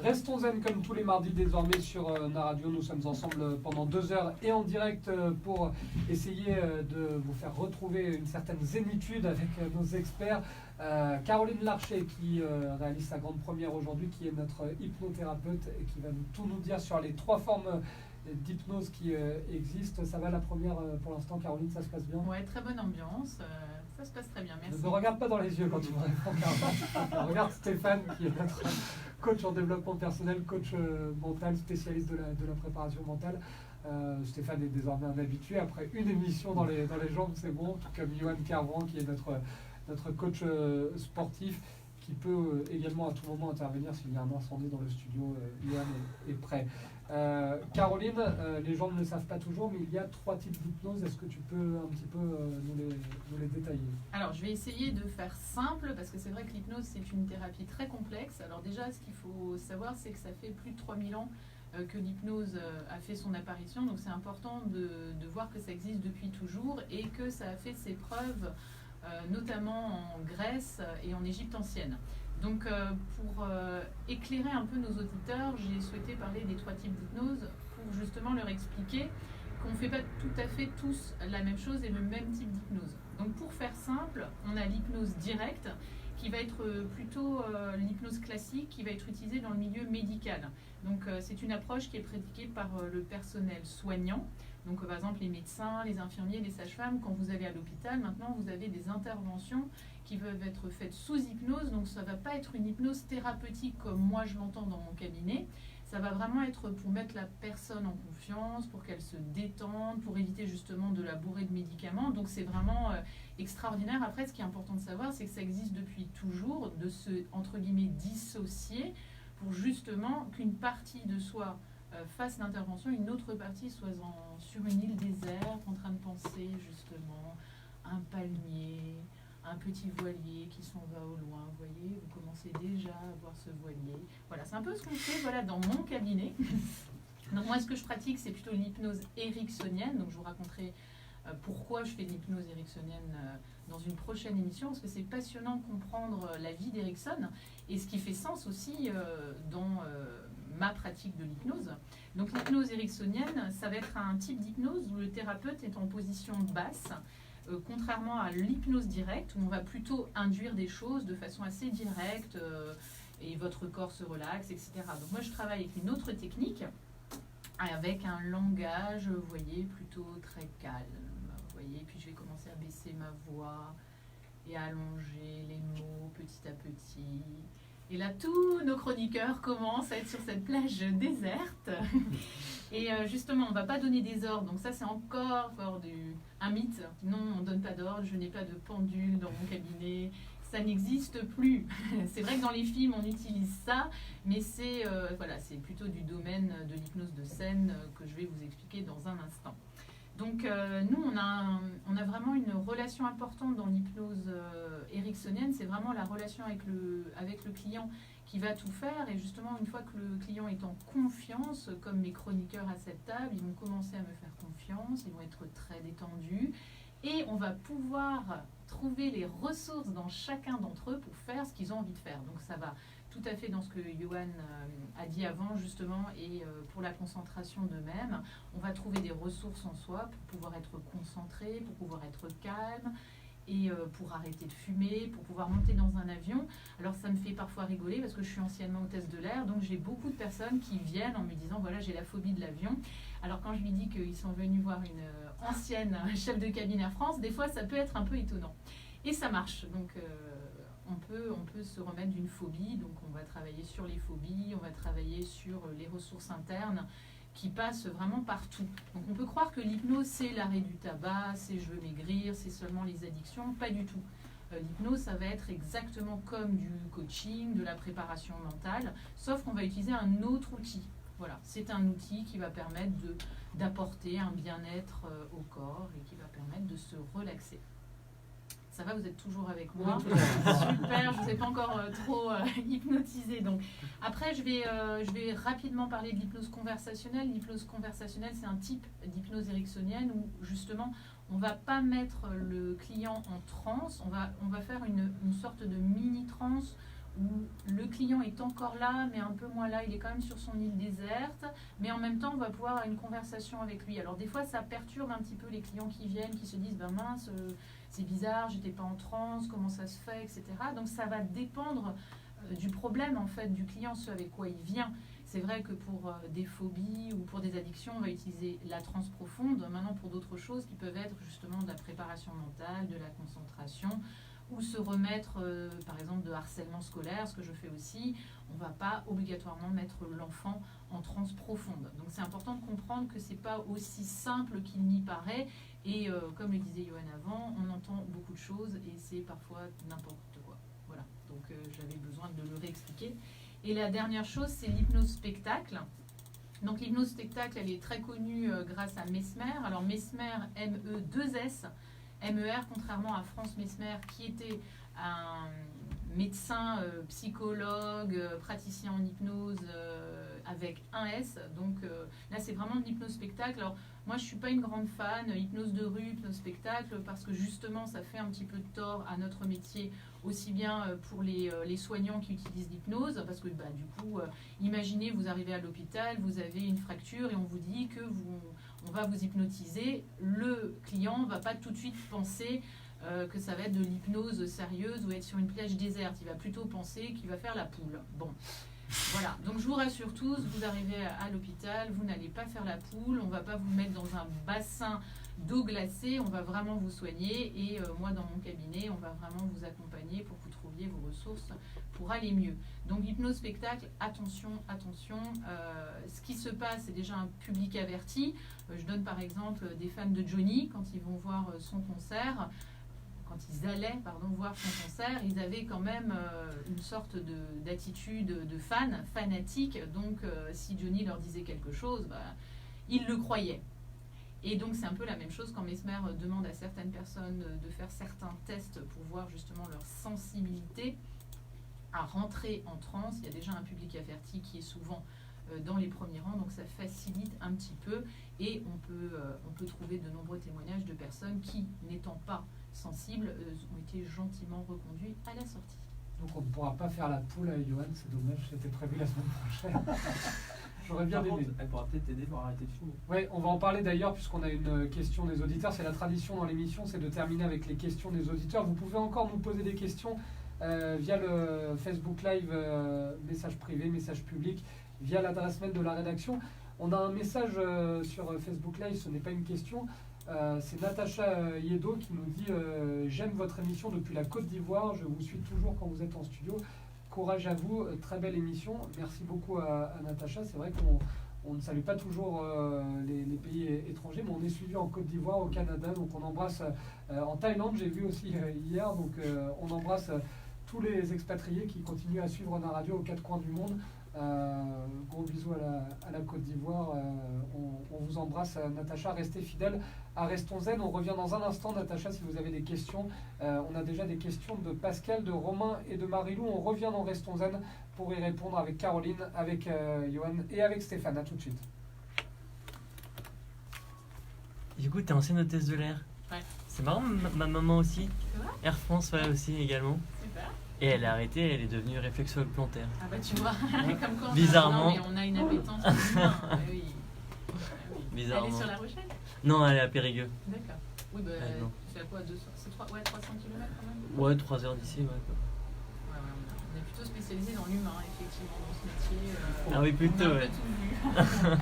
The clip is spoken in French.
Restons zen comme tous les mardis désormais sur Na Radio. Nous sommes ensemble pendant 2 heures et en direct pour essayer de vous faire retrouver une certaine zénitude avec nos experts. Caroline Larcher qui réalise sa grande première aujourd'hui, qui est notre hypnothérapeute et qui va tout nous dire sur les 3 formes d'hypnose qui existent. Ça va la première pour l'instant, Caroline, ça se passe bien? Ouais, très bonne ambiance. Ça se passe très bien, merci. Ne me regarde pas dans les yeux quand tu me réponds, Caroline. Regarde Stéphane qui est notre coach en développement personnel, coach mental, spécialiste de la préparation mentale. Stéphane est désormais un habitué. Après une émission dans les jambes, c'est bon. Tout comme Johan Carvran qui est notre coach sportif, qui peut également à tout moment intervenir s'il y a un incendie dans le studio. Johan est prêt. Caroline, les gens ne le savent pas toujours, mais il y a 3 types d'hypnose. Est-ce que tu peux un petit peu nous les détailler? Alors, je vais essayer de faire simple, parce que c'est vrai que l'hypnose, c'est une thérapie très complexe. Alors déjà, ce qu'il faut savoir, c'est que ça fait plus de 3000 ans que l'hypnose a fait son apparition. Donc c'est important de voir que ça existe depuis toujours et que ça a fait ses preuves, notamment en Grèce et en Égypte ancienne. Donc pour éclairer un peu nos auditeurs, j'ai souhaité parler des 3 types d'hypnose pour justement leur expliquer qu'on ne fait pas tout à fait tous la même chose et le même type d'hypnose. Donc pour faire simple, on a l'hypnose directe qui va être plutôt l'hypnose classique qui va être utilisée dans le milieu médical. Donc c'est une approche qui est pratiquée par le personnel soignant. Donc par exemple les médecins, les infirmiers, les sages-femmes, quand vous allez à l'hôpital, maintenant vous avez des interventions qui peuvent être faites sous hypnose. Donc ça ne va pas être une hypnose thérapeutique comme moi je l'entends dans mon cabinet. Ça va vraiment être pour mettre la personne en confiance, pour qu'elle se détende, pour éviter justement de la bourrer de médicaments. Donc c'est vraiment extraordinaire. Après, ce qui est important de savoir, c'est que ça existe depuis toujours, de se, entre guillemets, dissocier pour justement qu'une partie de soi fasse l'intervention, une autre partie soit sur une île déserte, en train de penser justement un palmier, un petit voilier qui s'en va au loin. Vous voyez, vous commencez déjà à voir ce voilier. Voilà, c'est un peu ce qu'on fait dans mon cabinet. Donc moi, ce que je pratique, c'est plutôt l'hypnose ericksonienne. Donc je vous raconterai pourquoi je fais de l'hypnose ericksonienne dans une prochaine émission, parce que c'est passionnant de comprendre la vie d'Erickson et ce qui fait sens aussi dans ma pratique de l'hypnose. Donc l'hypnose ericksonienne, ça va être un type d'hypnose où le thérapeute est en position basse, contrairement à l'hypnose directe, où on va plutôt induire des choses de façon assez directe et votre corps se relaxe, etc. Donc moi, je travaille avec une autre technique, avec un langage, vous voyez, plutôt très calme. Vous voyez, puis je vais commencer à baisser ma voix et à allonger les mots petit à petit. Et là, tous nos chroniqueurs commencent à être sur cette plage déserte. Et justement, on ne va pas donner des ordres. Donc ça, c'est encore un mythe. Non, on ne donne pas d'ordre. Je n'ai pas de pendule dans mon cabinet. Ça n'existe plus. C'est vrai que dans les films, on utilise ça. Mais c'est plutôt du domaine de l'hypnose de scène que je vais vous expliquer dans un instant. Donc nous, on a vraiment une relation importante dans l'hypnose ericksonienne. C'est vraiment la relation avec le client qui va tout faire. Et justement, une fois que le client est en confiance, comme mes chroniqueurs à cette table, ils vont commencer à me faire confiance, ils vont être très détendus. Et on va pouvoir trouver les ressources dans chacun d'entre eux pour faire ce qu'ils ont envie de faire. Donc ça va tout à fait dans ce que Johan a dit avant justement, et pour la concentration d'eux-mêmes, on va trouver des ressources en soi pour pouvoir être concentré, pour pouvoir être calme, et pour arrêter de fumer, pour pouvoir monter dans un avion. Alors ça me fait parfois rigoler parce que je suis anciennement hôtesse de l'air, donc j'ai beaucoup de personnes qui viennent en me disant voilà, j'ai la phobie de l'avion. Alors quand je lui dis qu'ils sont venus voir une ancienne chef de cabine Air France, des fois ça peut être un peu étonnant. Et ça marche, donc on peut se remettre d'une phobie. Donc on va travailler sur les phobies, on va travailler sur les ressources internes qui passent vraiment partout. Donc on peut croire que l'hypnose c'est l'arrêt du tabac, c'est je veux maigrir, c'est seulement les addictions, pas du tout. L'hypnose ça va être exactement comme du coaching, de la préparation mentale, sauf qu'on va utiliser un autre outil. Voilà, c'est un outil qui va permettre d'apporter un bien-être au corps et qui va permettre de se relaxer. Ça va, vous êtes toujours avec moi? Super, je ne vous ai pas encore trop hypnotisé. Donc, après, je vais rapidement parler de l'hypnose conversationnelle. L'hypnose conversationnelle, c'est un type d'hypnose ericksonienne où, justement, on ne va pas mettre le client en transe. On va faire une sorte de mini-transe où le client est encore là, mais un peu moins là, il est quand même sur son île déserte, mais en même temps, on va pouvoir avoir une conversation avec lui. Alors des fois, ça perturbe un petit peu les clients qui viennent, qui se disent, ben mince, c'est bizarre, j'étais pas en transe, comment ça se fait, etc. Donc ça va dépendre du problème, en fait, du client, ce avec quoi il vient. C'est vrai que pour des phobies ou pour des addictions, on va utiliser la transe profonde. Maintenant, pour d'autres choses qui peuvent être justement de la préparation mentale, de la concentration, ou se remettre, par exemple, de harcèlement scolaire, ce que je fais aussi, on ne va pas obligatoirement mettre l'enfant en transe profonde. Donc c'est important de comprendre que ce n'est pas aussi simple qu'il n'y paraît. Et comme le disait Johan avant, on entend beaucoup de choses et c'est parfois n'importe quoi. Voilà, donc j'avais besoin de le réexpliquer. Et la dernière chose, c'est l'hypnose spectacle. Donc l'hypnose spectacle, elle est très connue grâce à Mesmer. Alors Mesmer, M-E-2-S, MER, contrairement à Franz Mesmer, qui était un médecin, psychologue, praticien en hypnose avec un S. Donc là, c'est vraiment de l'hypnose spectacle. Alors moi, je ne suis pas une grande fan, hypnose de rue, hypnose spectacle, parce que justement, ça fait un petit peu de tort à notre métier, aussi bien pour les soignants qui utilisent l'hypnose, parce que bah, du coup, imaginez, vous arrivez à l'hôpital, vous avez une fracture et on vous dit que on va vous hypnotiser. Le client ne va pas tout de suite penser que ça va être de l'hypnose sérieuse ou être sur une plage déserte. Il va plutôt penser qu'il va faire la poule. Bon, voilà. Donc je vous rassure tous, vous arrivez à l'hôpital, vous n'allez pas faire la poule, on ne va pas vous mettre dans un bassin d'eau glacée, on va vraiment vous soigner et moi dans mon cabinet, on va vraiment vous accompagner pour que vous trouviez vos ressources pour aller mieux. Donc l'hypnose spectacle, attention, attention, ce qui se passe, c'est déjà un public averti. Je donne par exemple des fans de Johnny, quand ils vont voir son concert, quand ils allaient voir son concert, ils avaient quand même une sorte d'attitude de fan, fanatique. Donc si Johnny leur disait quelque chose, bah, ils le croyaient. Et donc c'est un peu la même chose quand Mesmer demande à certaines personnes de faire certains tests pour voir justement leur sensibilité à rentrer en transe. Il y a déjà un public averti qui est souvent dans les premiers rangs, donc ça facilite un petit peu et on peut trouver de nombreux témoignages de personnes qui, n'étant pas sensibles, ont été gentiment reconduits à la sortie. Donc on ne pourra pas faire la poule avec Johan, c'est dommage, c'était prévu la semaine prochaine. J'aurais bien aimé. Elle pourra peut-être t'aider pour arrêter de fumer. Oui, on va en parler d'ailleurs puisqu'on a une question des auditeurs. C'est la tradition dans l'émission, c'est de terminer avec les questions des auditeurs. Vous pouvez encore nous poser des questions via le Facebook Live, message privé, message public, via l'adresse mail de la rédaction. On a un message sur Facebook Live, ce n'est pas une question. C'est Natacha Yedo qui nous dit j'aime votre émission depuis la Côte d'Ivoire, je vous suis toujours quand vous êtes en studio. Courage à vous, très belle émission. Merci beaucoup à Natacha. C'est vrai qu'on ne salue pas toujours les pays étrangers, mais on est suivi en Côte d'Ivoire, au Canada, donc on embrasse en Thaïlande, j'ai vu aussi hier, donc on embrasse tous les expatriés qui continuent à suivre la radio aux quatre coins du monde. Gros bisous à la Côte d'Ivoire. On vous embrasse, Natacha. Restez fidèles à Restons Zen. On revient dans un instant, Natacha, si vous avez des questions. On a déjà des questions de Pascal, de Romain et de Marilou. On revient dans Restons Zen pour y répondre avec Caroline, avec Johan et avec Stéphane. À tout de suite. Du coup, t'es ancienne hôtesse de l'air. Ouais. C'est marrant, ma maman aussi. C'est vrai ? Air France, ouais, aussi également. Super. Et elle a arrêté, elle est devenue réflexologue plantaire. Ah bah tu vois, comme quoi Bizarrement. on a une appétence pour l'humain. Ah oui. Ah oui. Bizarrement. Elle est sur La Rochelle ? Non, elle est à Périgueux. D'accord. Oui, bah non. tu fais à quoi 300 km quand même ? Ouais, 3 heures d'ici, ouais. Ouais, on est plutôt spécialisé dans l'humain, effectivement, dans ce métier. Ah oui, plutôt, on a un ouais. peu tout vu.